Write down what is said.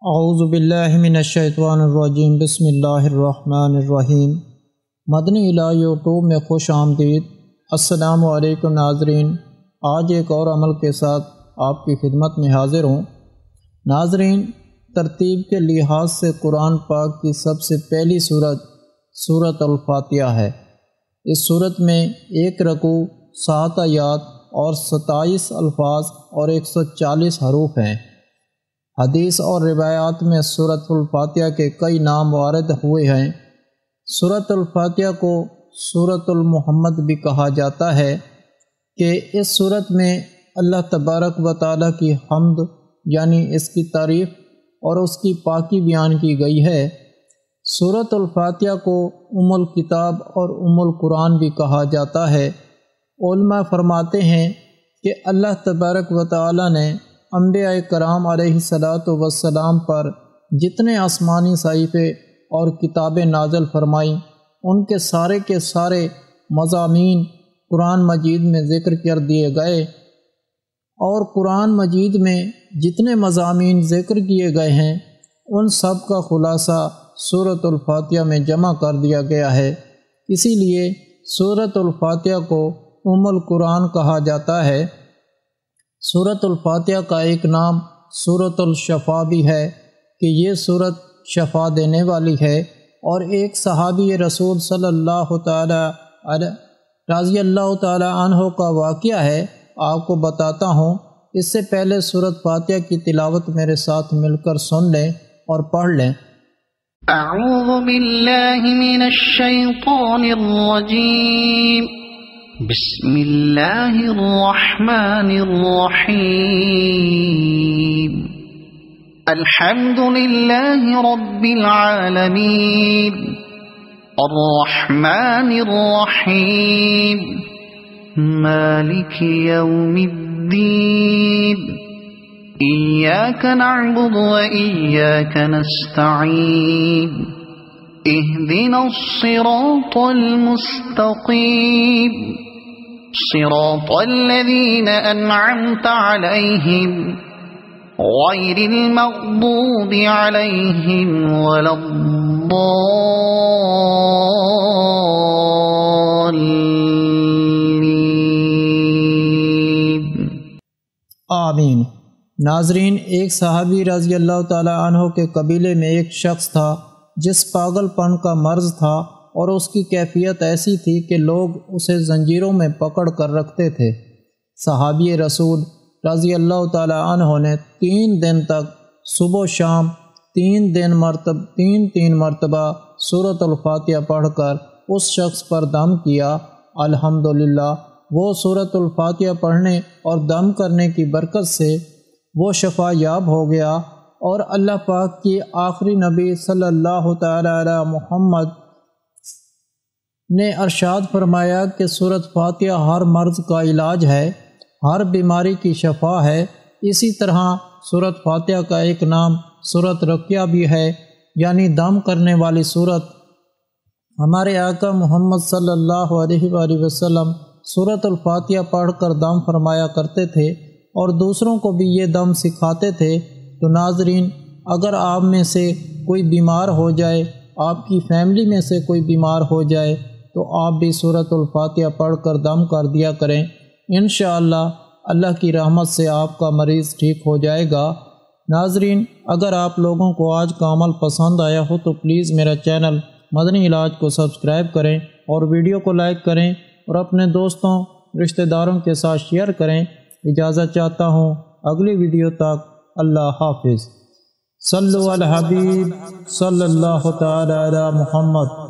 اعوذ باللہ من الشیطان الرجیم، بسم اللہ الرحمن الرحیم۔ مدنی الہ یوٹیوب میں خوش آمدید۔ السلام علیکم ناظرین، آج ایک اور عمل کے ساتھ آپ کی خدمت میں حاضر ہوں۔ ناظرین، ترتیب کے لحاظ سے قرآن پاک کی سب سے پہلی سورت الفاتحہ ہے۔ اس سورت میں 1 رکوع، 7 آیات اور 27 الفاظ اور 140 حروف ہیں۔ حدیث اور روایات میں سورۃ الفاتحہ کے کئی نام وارد ہوئے ہیں۔ سورۃ الفاتحہ کو سورۃ المحمد بھی کہا جاتا ہے کہ اس سورت میں اللہ تبارک و تعالیٰ کی حمد یعنی اس کی تعریف اور اس کی پاکی بیان کی گئی ہے۔ سورۃ الفاتحہ کو الکتاب اور القرآن بھی کہا جاتا ہے۔ علماء فرماتے ہیں کہ اللہ تبارک و تعالیٰ نے انبیاء کرام علیہ السلام پر جتنے آسمانی صحیفے اور کتابیں نازل فرمائیں، ان کے سارے مضامین قرآن مجید میں ذکر کر دیے گئے، اور قرآن مجید میں جتنے مضامین ذکر کیے گئے ہیں ان سب کا خلاصہ سورۃ الفاتحہ میں جمع کر دیا گیا ہے۔ اسی لیے سورۃ الفاتحہ کو القرآن کہا جاتا ہے۔ سورۃ الفاتحہ کا ایک نام سورۃ الشفا بھی ہے کہ یہ سورت شفا دینے والی ہے، اور ایک صحابی رسول صلی اللہ رضی اللہ تعالی عنہ کا واقعہ ہے، آپ کو بتاتا ہوں۔ اس سے پہلے سورۃ فاتحہ کی تلاوت میرے ساتھ مل کر سن لیں اور پڑھ لیں۔ اعوذ باللہ من الشیطان الرجیم، بسم اللہ الرحمن الرحیم، الحمد للہ رب العالمین، الرحمن الرحیم، مالک یوم الدین، ایاک نعبد و ایاک نستعین، اہدنا الصراط المستقیم، صراط الذین انعمت علیہم غیر المغضوب علیہم ولا الضالین۔ آمین۔ ناظرین، ایک صحابی رضی اللہ تعالی عنہ کے قبیلے میں ایک شخص تھا جس پاگل پن کا مرض تھا، اور اس کی کیفیت ایسی تھی کہ لوگ اسے زنجیروں میں پکڑ کر رکھتے تھے۔ صحابی رسول رضی اللہ تعالی عنہ نے 3 دن تک صبح و شام 3 مرتبہ سورۃ الفاتحہ پڑھ کر اس شخص پر دم کیا۔ الحمدللہ، وہ سورۃ الفاتحہ پڑھنے اور دم کرنے کی برکت سے وہ شفا یاب ہو گیا، اور اللہ پاک کی آخری نبی صلی اللہ تعالی علی محمد نے ارشاد فرمایا کہ سورۃ فاتحہ ہر مرض کا علاج ہے، ہر بیماری کی شفا ہے۔ اسی طرح سورۃ فاتحہ کا ایک نام سورۃ رقیہ بھی ہے، یعنی دم کرنے والی سورت۔ ہمارے آقا محمد صلی اللہ علیہ وآلہ وسلم سورۃ الفاتحہ پڑھ کر دم فرمایا کرتے تھے، اور دوسروں کو بھی یہ دم سکھاتے تھے۔ تو ناظرین، اگر آپ میں سے کوئی بیمار ہو جائے، آپ کی فیملی میں سے کوئی بیمار ہو جائے، تو آپ بھی سورۃ الفاتحہ پڑھ کر دم کر دیا کریں۔ انشاءاللہ اللہ کی رحمت سے آپ کا مریض ٹھیک ہو جائے گا۔ ناظرین، اگر آپ لوگوں کو آج کا عمل پسند آیا ہو تو پلیز میرا چینل مدنی علاج کو سبسکرائب کریں، اور ویڈیو کو لائک کریں، اور اپنے دوستوں رشتہ داروں کے ساتھ شیئر کریں۔ اجازت چاہتا ہوں، اگلی ویڈیو تک اللہ حافظ۔ صلو علی الحبیب صلی اللہ تعالی علی محمد۔